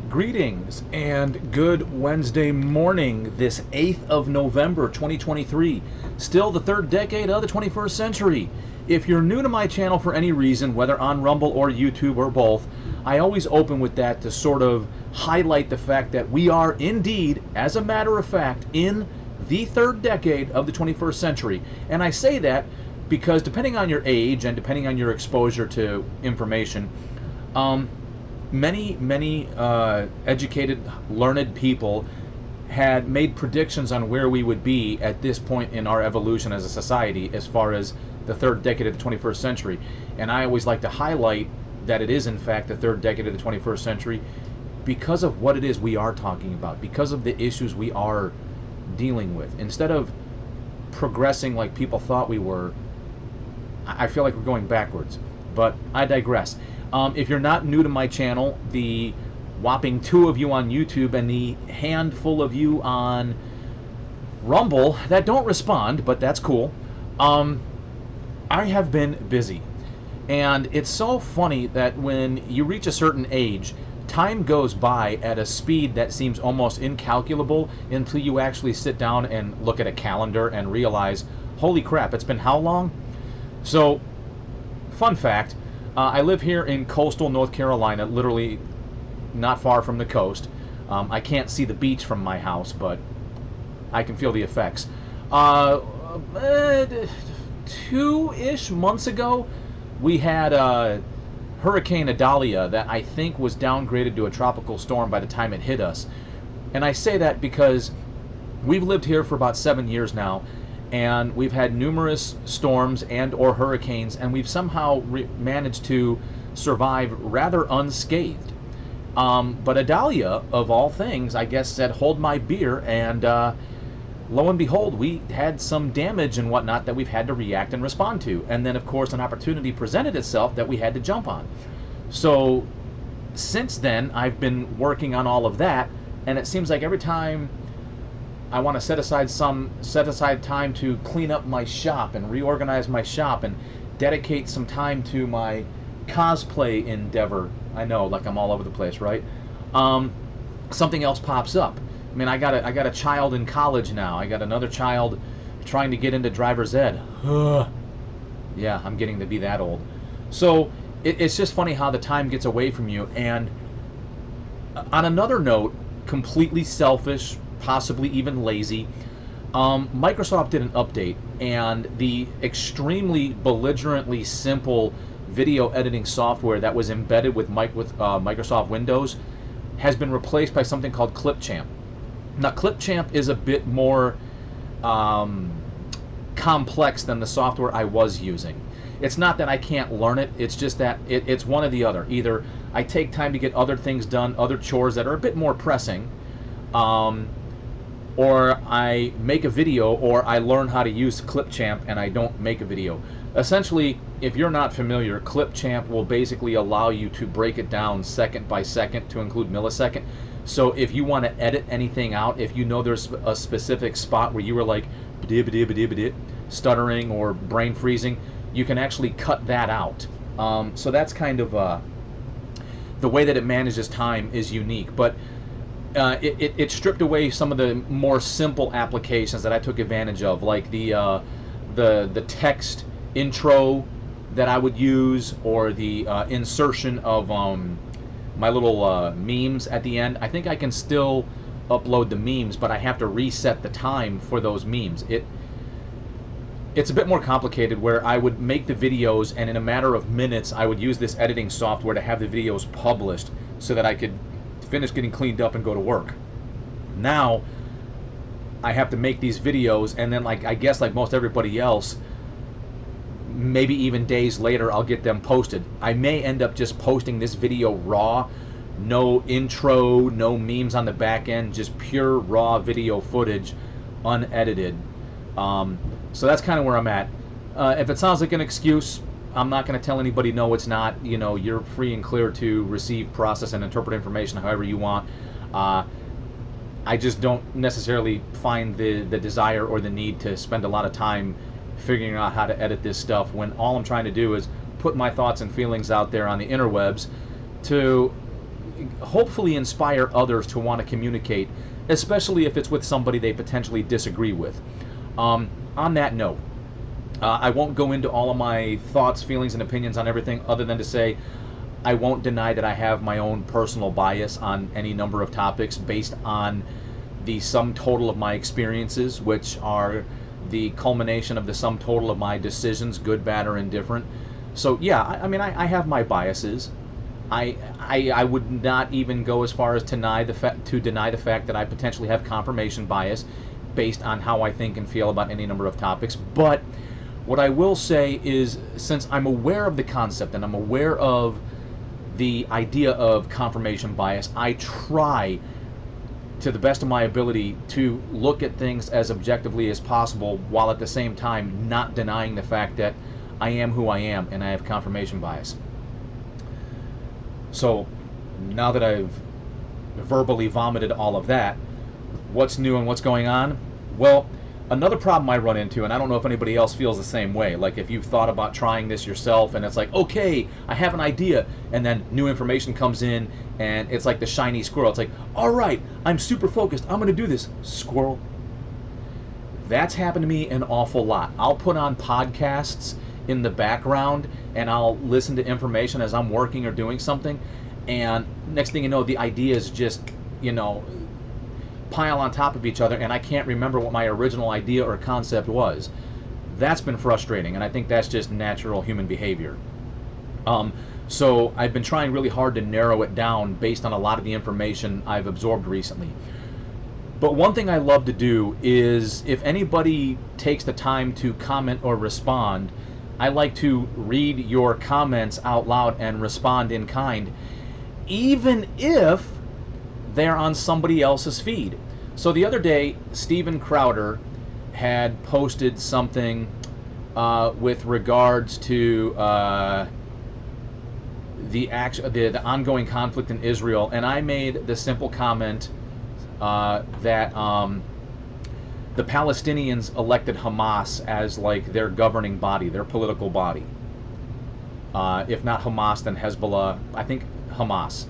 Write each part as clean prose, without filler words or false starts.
Greetings and good Wednesday morning, this 8th of November 2023, still the third decade of the 21st century. If you're new to my channel for any reason, whether on Rumble or YouTube or both, I always open with that to sort of highlight the fact that we are indeed, as a matter of fact, in the third decade of the 21st century. And I say that because depending on your age and depending on your exposure to information, many educated, learned people had made predictions on where we would be at this point in our evolution as a society as far as the third decade of the 21st century. And I always like to highlight that it is in fact the third decade of the 21st century because of what it is we are talking about, because of the issues we are dealing with. Instead of progressing like people thought we were, I feel like we're going backwards. But I digress. If you're not new to my channel, the whopping 2 of you on YouTube and the handful of you on Rumble that don't respond, but that's cool, I have been busy. And it's so funny that when you reach a certain age, time goes by at a speed that seems almost incalculable until you actually sit down and look at a calendar and realize, holy crap, it's been how long? So, fun fact, I live here in coastal North Carolina, literally not far from the coast. I can't see the beach from my house, but I can feel the effects. 2-ish months ago, we had Hurricane Idalia that I think was downgraded to a tropical storm by the time it hit us. And I say that because we've lived here for about 7 years now, and we've had numerous storms and or hurricanes, and we've somehow managed to survive rather unscathed. But Idalia, of all things, I guess said, hold my beer, and lo and behold, we had some damage and whatnot that we've had to react and respond to. And then, of course, an opportunity presented itself that we had to jump on. So since then, I've been working on all of that, and it seems like every time I want to set aside time to clean up my shop and reorganize my shop and dedicate some time to my cosplay endeavor. I know, like I'm all over the place, right? Something else pops up. I mean, I got a child in college now. I got another child trying to get into driver's ed. Yeah, I'm getting to be that old. So it's just funny how the time gets away from you. And on another note, completely selfish, possibly even lazy, Microsoft did an update, and the extremely belligerently simple video editing software that was embedded with Microsoft Windows has been replaced by something called Clipchamp. Now, Clipchamp is a bit more complex than the software I was using. It's not that I can't learn it, it's just that it's one or the other. Either I take time to get other things done, other chores that are a bit more pressing, or I make a video, or I learn how to use Clipchamp and I don't make a video. Essentially, if you're not familiar, Clipchamp will basically allow you to break it down second by second to include millisecond. So if you want to edit anything out, if you know there's a specific spot where you were like stuttering or brain freezing, you can actually cut that out. So that's kind of the way that it manages time is unique. But it stripped away some of the more simple applications that I took advantage of, like the text intro that I would use, or the insertion of my little memes at the end. I think I can still upload the memes, but I have to reset the time for those memes. It's a bit more complicated, where I would make the videos, and in a matter of minutes I would use this editing software to have the videos published so that I could finish getting cleaned up and go to work. Now I have to make these videos, and then, like, I guess like most everybody else, maybe even days later I'll get them posted. I may end up just posting this video raw, no intro, no memes on the back end, just pure raw video footage, unedited. So that's kind of where I'm at. If it sounds like an excuse, I'm not going to tell anybody no, it's not. You know, you're free and clear to receive, process, and interpret information however you want. I just don't necessarily find the desire or the need to spend a lot of time figuring out how to edit this stuff, when all I'm trying to do is put my thoughts and feelings out there on the interwebs to hopefully inspire others to want to communicate, especially if it's with somebody they potentially disagree with. On that note, I won't go into all of my thoughts, feelings, and opinions on everything other than to say I won't deny that I have my own personal bias on any number of topics based on the sum total of my experiences, which are the culmination of the sum total of my decisions, good, bad, or indifferent. So yeah, I mean, I have my biases. I would not even go as far as to deny the fact that I potentially have confirmation bias based on how I think and feel about any number of topics. But what I will say is, since I'm aware of the concept and I'm aware of the idea of confirmation bias, I try to the best of my ability to look at things as objectively as possible, while at the same time not denying the fact that I am who I am and I have confirmation bias. So now that I've verbally vomited all of that, what's new and what's going on? Well, another problem I run into, and I don't know if anybody else feels the same way, like if you've thought about trying this yourself and it's like, okay, I have an idea, and then new information comes in and it's like the shiny squirrel. It's like, all right, I'm super focused, I'm going to do this. Squirrel. That's happened to me an awful lot. I'll put on podcasts in the background and I'll listen to information as I'm working or doing something, and next thing you know, the ideas just, pile on top of each other, and I can't remember what my original idea or concept was. That's been frustrating, and I think that's just natural human behavior. So I've been trying really hard to narrow it down based on a lot of the information I've absorbed recently. But one thing I love to do is, if anybody takes the time to comment or respond, I like to read your comments out loud and respond in kind, even if they're on somebody else's feed. So the other day, Steven Crowder had posted something with regards to the ongoing conflict in Israel, and I made the simple comment that the Palestinians elected Hamas as like their governing body, their political body. If not Hamas, then Hezbollah. I think Hamas.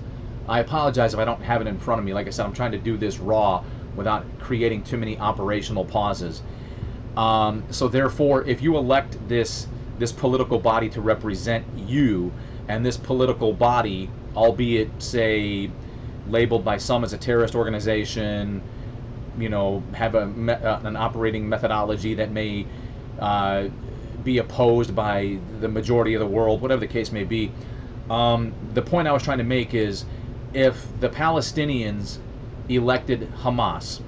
I apologize if I don't have it in front of me. Like I said, I'm trying to do this raw without creating too many operational pauses. So therefore, if you elect this political body to represent you, and this political body, albeit, say, labeled by some as a terrorist organization, have an operating methodology that may be opposed by the majority of the world, whatever the case may be, the point I was trying to make is, if the Palestinians elected Hamas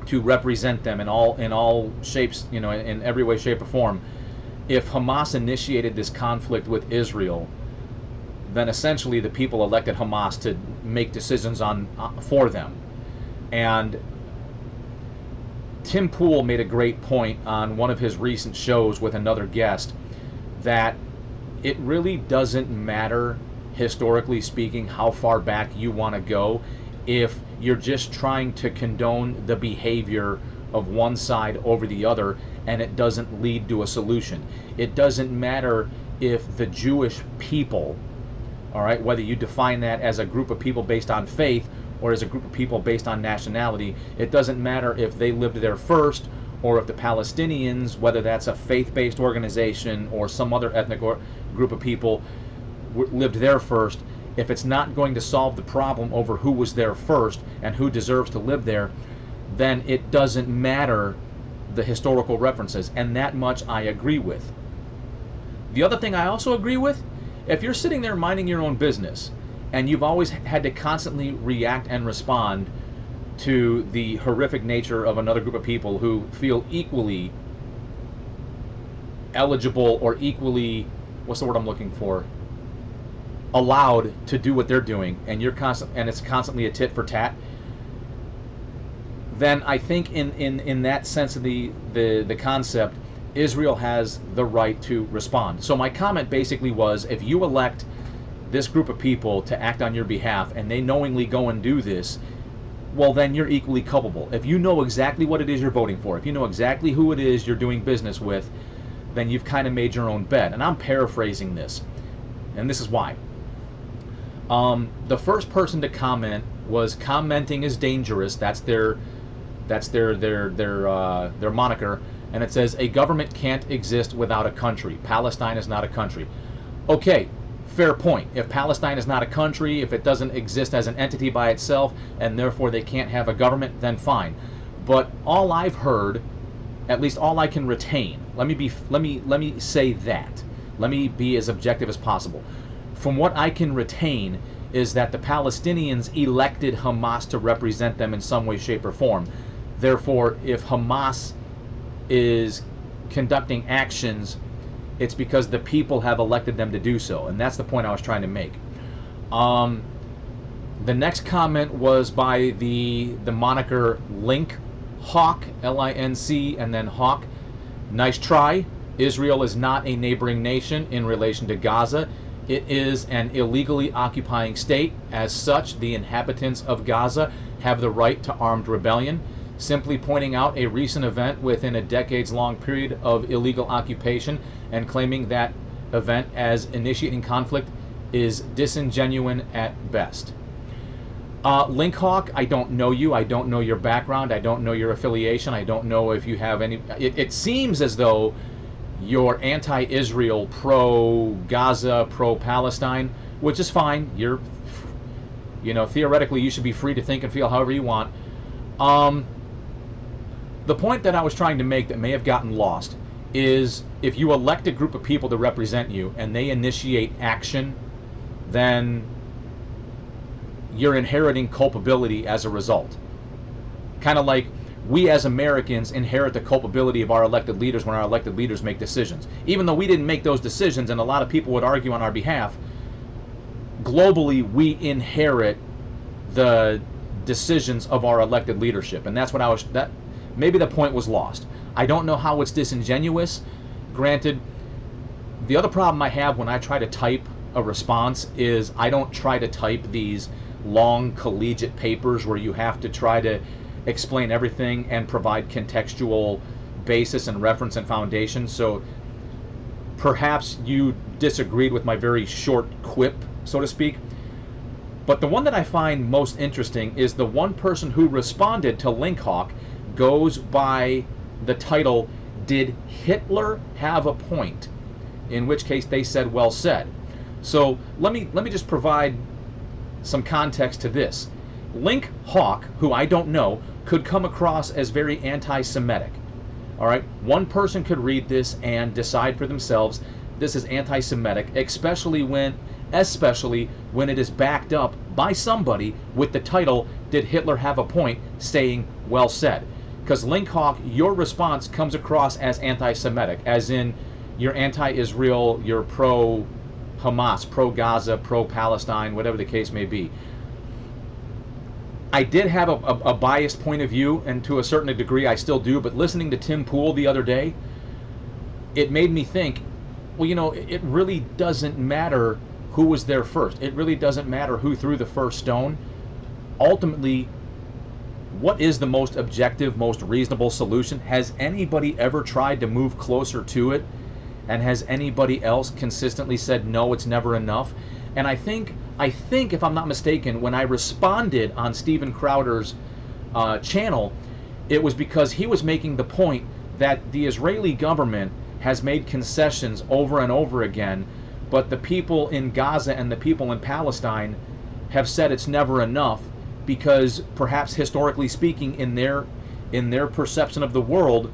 to represent them in all shapes, in every way, shape, or form, if Hamas initiated this conflict with Israel, then essentially the people elected Hamas to make decisions for them. And Tim Pool made a great point on one of his recent shows with another guest, that it really doesn't matter, historically speaking, how far back you want to go, if you're just trying to condone the behavior of one side over the other and it doesn't lead to a solution. It doesn't matter if the Jewish people, all right, whether you define that as a group of people based on faith or as a group of people based on nationality, it doesn't matter if they lived there first, or if the Palestinians, whether that's a faith-based organization or some other ethnic group of people, lived there first. If it's not going to solve the problem over who was there first and who deserves to live there, then it doesn't matter the historical references, and that much I agree with. The other thing I also agree with, if you're sitting there minding your own business and you've always had to constantly react and respond to the horrific nature of another group of people who feel equally eligible or equally, what's the word I'm looking for, allowed to do what they're doing, and it's constantly a tit for tat, then I think in that sense of the concept, Israel has the right to respond. So my comment basically was, if you elect this group of people to act on your behalf and they knowingly go and do this, well, then you're equally culpable. If you know exactly what it is you're voting for, if you know exactly who it is you're doing business with, then you've kind of made your own bed. And I'm paraphrasing this, and this is why. The first person to comment was "commenting is dangerous." That's their moniker, and it says a government can't exist without a country. Palestine is not a country. Okay, fair point. If Palestine is not a country, if it doesn't exist as an entity by itself, and therefore they can't have a government, then fine. But all I've heard, at least all I can retain, let me say that. Let me be as objective as possible. From what I can retain is that the Palestinians elected Hamas to represent them in some way, shape, or form. Therefore, if Hamas is conducting actions, it's because the people have elected them to do so. And that's the point I was trying to make. The next comment was by the moniker Link Hawk, L-I-N-C, and then Hawk. Nice try. Israel is not a neighboring nation in relation to Gaza. It is an illegally occupying state. As such, the inhabitants of Gaza have the right to armed rebellion. Simply pointing out a recent event within a decades-long period of illegal occupation and claiming that event as initiating conflict is disingenuous at best. Linkhawk, I don't know you. I don't know your background. I don't know your affiliation. I don't know if you have any... It seems as though you're anti-Israel, pro-Gaza, pro-Palestine, which is fine. You're, theoretically, you should be free to think and feel however you want. The point that I was trying to make that may have gotten lost is if you elect a group of people to represent you and they initiate action, then you're inheriting culpability as a result. Kind of like we as Americans inherit the culpability of our elected leaders when our elected leaders make decisions. Even though we didn't make those decisions, and a lot of people would argue on our behalf, globally we inherit the decisions of our elected leadership. And that's what maybe the point was lost. I don't know how it's disingenuous. Granted, the other problem I have when I try to type a response is I don't try to type these long collegiate papers where you have to try to explain everything and provide contextual basis and reference and foundation. So perhaps you disagreed with my very short quip, so to speak. But the one that I find most interesting is the one person who responded to Linkhawk goes by the title, "Did Hitler Have a Point?" In which case they said, "Well said." So let me just provide some context to this. Link Hawk, who I don't know, could come across as very anti-Semitic. All right, one person could read this and decide for themselves this is anti-Semitic, especially when it is backed up by somebody with the title, "Did Hitler Have a Point?" saying, "Well said." Because Link Hawk, your response comes across as anti-Semitic, as in you're anti-Israel, you're pro-Hamas, pro-Gaza, pro-Palestine, whatever the case may be. I did have a biased point of view, and to a certain degree I still do, but listening to Tim Pool the other day, it made me think, well, it really doesn't matter who was there first. It really doesn't matter who threw the first stone. Ultimately, what is the most objective, most reasonable solution? Has anybody ever tried to move closer to it? And has anybody else consistently said, no, it's never enough? And I think, if I'm not mistaken, when I responded on Steven Crowder's channel, it was because he was making the point that the Israeli government has made concessions over and over again, but the people in Gaza and the people in Palestine have said it's never enough, because perhaps historically speaking, in their perception of the world,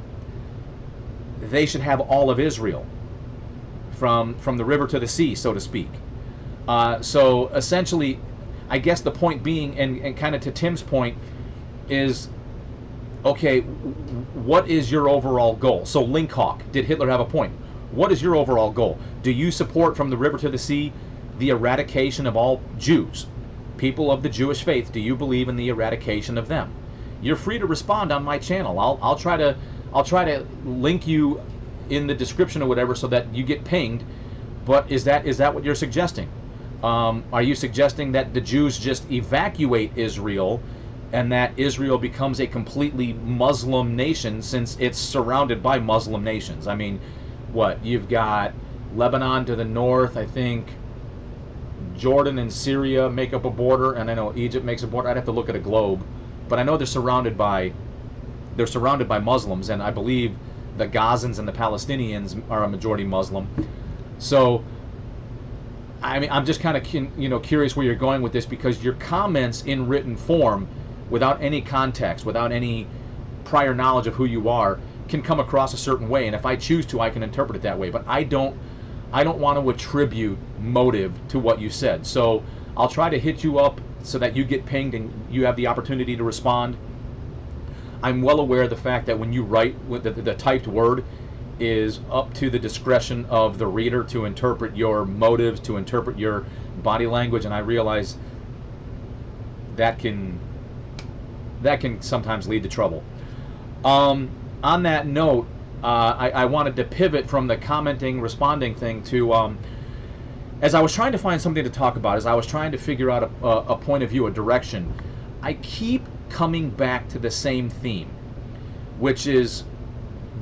they should have all of Israel, from the river to the sea, so to speak. So essentially, I guess the point being, and kind of to Tim's point, is, okay, what is your overall goal? So Linkhawk, did Hitler have a point? What is your overall goal? Do you support, from the river to the sea, the eradication of all Jews? People of the Jewish faith, do you believe in the eradication of them? You're free to respond on my channel. I'll try to link you in the description or whatever so that you get pinged. But is that what you're suggesting? Are you suggesting that the Jews just evacuate Israel and that Israel becomes a completely Muslim nation since it's surrounded by Muslim nations? I mean, what? You've got Lebanon to the north, I think. Jordan and Syria make up a border, and I know Egypt makes a border. I'd have to look at a globe, but I know they're surrounded by Muslims, and I believe the Gazans and the Palestinians are a majority Muslim. So, I mean, I'm just kind of curious where you're going with this, because your comments in written form, without any context, without any prior knowledge of who you are, can come across a certain way, and if I choose to, I can interpret it that way. But I don't want to attribute motive to what you said. So I'll try to hit you up so that you get pinged and you have the opportunity to respond. I'm well aware of the fact that when you write, the typed word is up to the discretion of the reader to interpret your motives, to interpret your body language, and I realize that can sometimes lead to trouble. On that note, I wanted to pivot from the commenting, responding thing to, as I was trying to find something to talk about, as I was trying to figure out a point of view, a direction, I keep coming back to the same theme, which is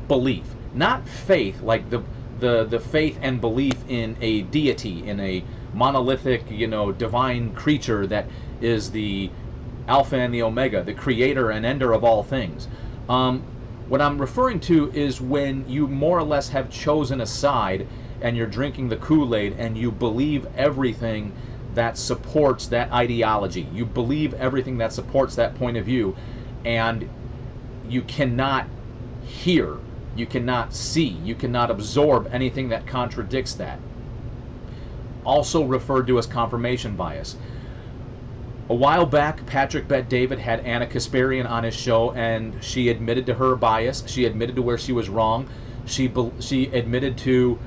belief. Not faith, like the faith and belief in a deity, in a monolithic, divine creature that is the Alpha and the Omega, the creator and ender of all things. What I'm referring to is when you more or less have chosen a side and you're drinking the Kool-Aid and you believe everything that supports that ideology. You believe everything that supports that point of view, and you cannot hear, you cannot see, you cannot absorb anything that contradicts that. Also referred to as confirmation bias. A while back, Patrick Bet-David had Anna Kasparian on his show, and she admitted to her bias. She admitted to where she was wrong. She admitted to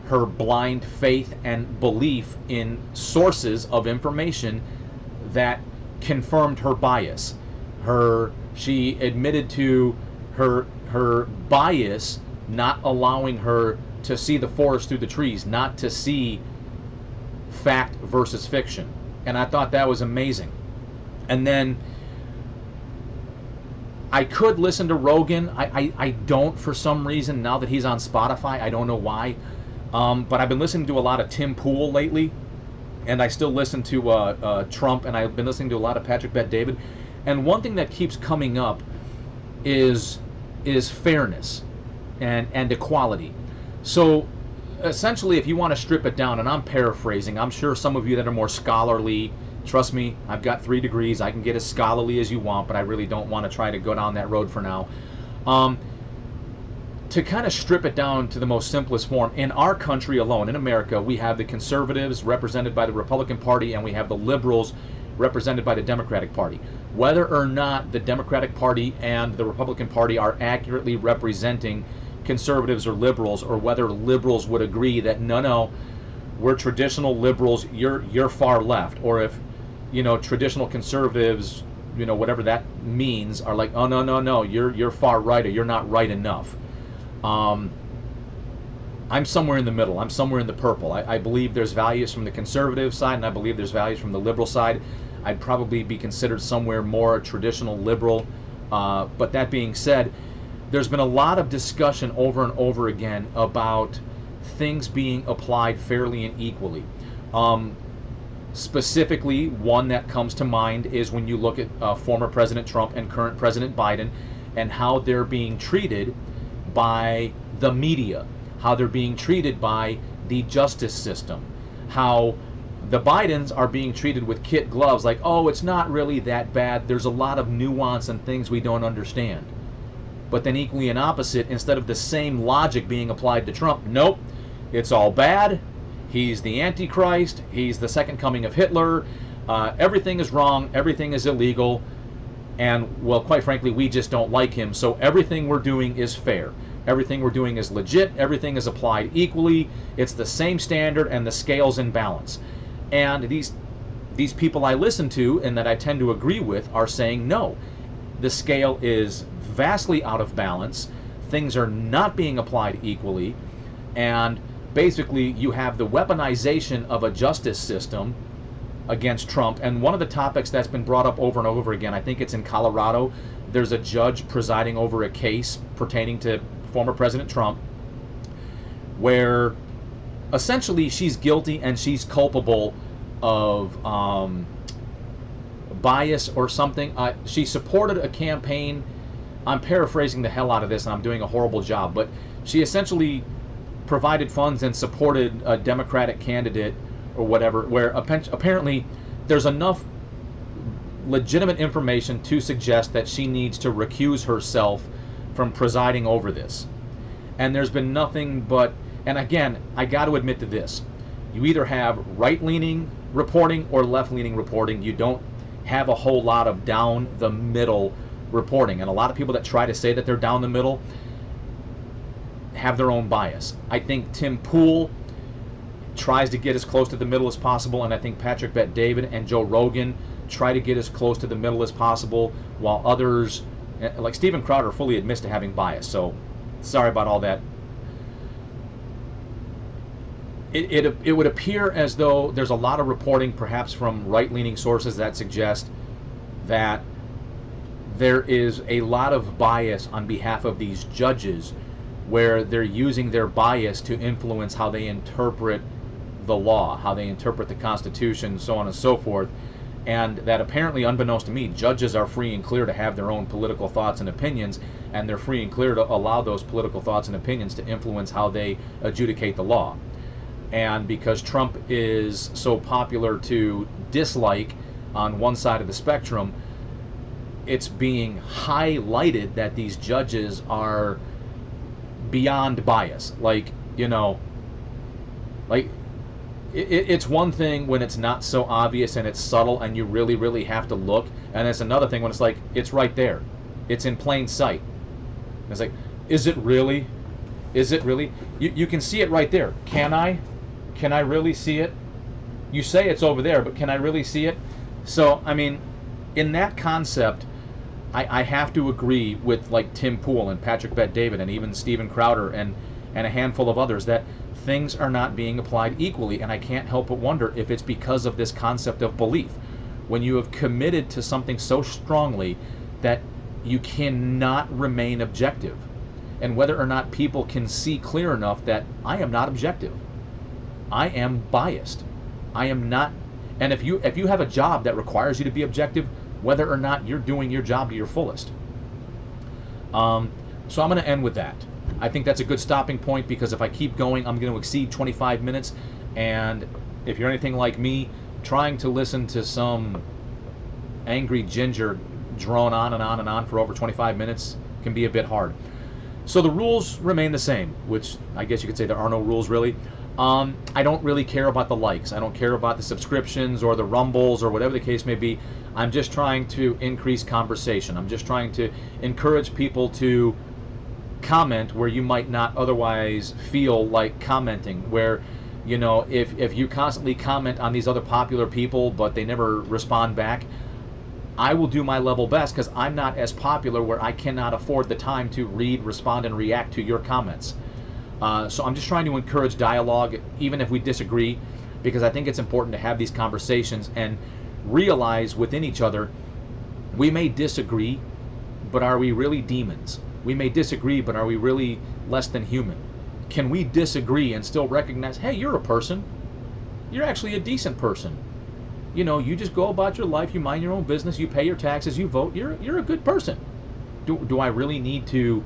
her blind faith and belief in sources of information that confirmed her bias. She admitted to her bias not allowing her to see the forest through the trees, not to see fact versus fiction. And I thought that was amazing. And then I could listen to Rogan. I don't, for some reason, now that he's on Spotify. I don't know why. But I've been listening to a lot of Tim Pool lately. And I still listen to Trump. And I've been listening to a lot of Patrick Bet-David. And one thing that keeps coming up is fairness and equality. So essentially, if you want to strip it down, and I'm paraphrasing, I'm sure some of you that are more scholarly, trust me, I've got 3 degrees, I can get as scholarly as you want, but I really don't want to try to go down that road for now. To kind of strip it down to the most simplest form, in our country alone, in America, we have the conservatives represented by the Republican Party, and we have the liberals represented by the Democratic Party. Whether or not the Democratic Party and the Republican Party are accurately representing conservatives or liberals, or whether liberals would agree that no, we're traditional liberals, you're far left, or if traditional conservatives, whatever that means, are like, oh no, you're far right, or you're not right enough. I'm somewhere in the middle. I'm somewhere in the purple. I believe there's values from the conservative side, and I believe there's values from the liberal side. I'd probably be considered somewhere more traditional liberal. But that being said, there's been a lot of discussion over and over again about things being applied fairly and equally. Specifically, one that comes to mind is when you look at former President Trump and current President Biden, and how they're being treated by the media, how they're being treated by the justice system, how the Bidens are being treated with kid gloves, like, oh, it's not really that bad, there's a lot of nuance and things we don't understand. But then equally and opposite, instead of the same logic being applied to Trump, nope, it's all bad, he's the Antichrist, he's the second coming of Hitler, everything is wrong, everything is illegal, and, well, quite frankly, we just don't like him, so everything we're doing is fair. Everything we're doing is legit, everything is applied equally, it's the same standard, and the scale's in balance. And these people I listen to, and that I tend to agree with, are saying no. The scale is vastly out of balance, things are not being applied equally, and basically you have the weaponization of a justice system against Trump. And one of the topics that's been brought up over and over again, I think it's in Colorado, there's a judge presiding over a case pertaining to former President Trump, where essentially she's guilty and she's culpable of bias or something. She supported a campaign. I'm paraphrasing the hell out of this, and I'm doing a horrible job, but she essentially provided funds and supported a Democratic candidate or whatever, where apparently there's enough legitimate information to suggest that she needs to recuse herself from presiding over this. And there's been nothing but, and again, I got to admit to this, you either have right-leaning reporting or left-leaning reporting. You don't have a whole lot of down the middle reporting, and a lot of people that try to say that they're down the middle have their own bias. I think Tim Pool tries to get as close to the middle as possible, and I think Patrick Bet-David and Joe Rogan try to get as close to the middle as possible, while others, like Steven Crowder, fully admits to having bias. So sorry about all that. It would appear as though there's a lot of reporting, perhaps from right-leaning sources, that suggest that there is a lot of bias on behalf of these judges, where they're using their bias to influence how they interpret the law, how they interpret the Constitution, so on and so forth. And that apparently, unbeknownst to me, judges are free and clear to have their own political thoughts and opinions, and they're free and clear to allow those political thoughts and opinions to influence how they adjudicate the law. And because Trump is so popular to dislike on one side of the spectrum, it's being highlighted that these judges are beyond bias. Like, you know, like, it's one thing when it's not so obvious and it's subtle and you really, really have to look, and it's another thing when it's like, it's right there, it's in plain sight. It's like, is it really? Is it really? You can see it right there. Can I really see it? You say it's over there, but can I really see it? So, I mean, in that concept, I have to agree with, like, Tim Pool and Patrick Bet-David and even Steven Crowder and a handful of others, that things are not being applied equally, and I can't help but wonder if it's because of this concept of belief. When you have committed to something so strongly that you cannot remain objective, and whether or not people can see clear enough that I am not objective, I am biased, I am not. And if you have a job that requires you to be objective, whether or not you're doing your job to your fullest. So I'm going to end with that. I think that's a good stopping point, because if I keep going, I'm going to exceed 25 minutes. And if you're anything like me, trying to listen to some angry ginger drone on and on and on for over 25 minutes can be a bit hard. So the rules remain the same, which I guess you could say there are no rules really. I don't really care about the likes. I don't care about the subscriptions or the rumbles or whatever the case may be. I'm just trying to increase conversation. I'm just trying to encourage people to comment where you might not otherwise feel like commenting, where, you know, if you constantly comment on these other popular people but they never respond back, I will do my level best, because I'm not as popular where I cannot afford the time to read, respond, and react to your comments. So I'm just trying to encourage dialogue, even if we disagree, because I think it's important to have these conversations and realize within each other, we may disagree, but are we really demons? We may disagree, but are we really less than human? Can we disagree and still recognize, hey, you're a person. You're actually a decent person. You know, you just go about your life, you mind your own business, you pay your taxes, you vote, you're a good person. Do I really need to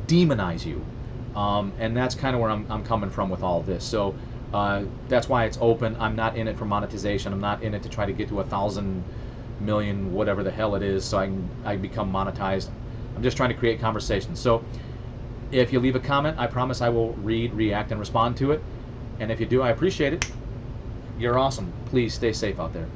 demonize you? And that's kind of where I'm coming from with all this. So that's why it's open. I'm not in it for monetization. I'm not in it to try to get to 1,000 million, whatever the hell it is, so I become monetized. I'm just trying to create conversation. So if you leave a comment, I promise I will read, react, and respond to it. And if you do, I appreciate it. You're awesome. Please stay safe out there.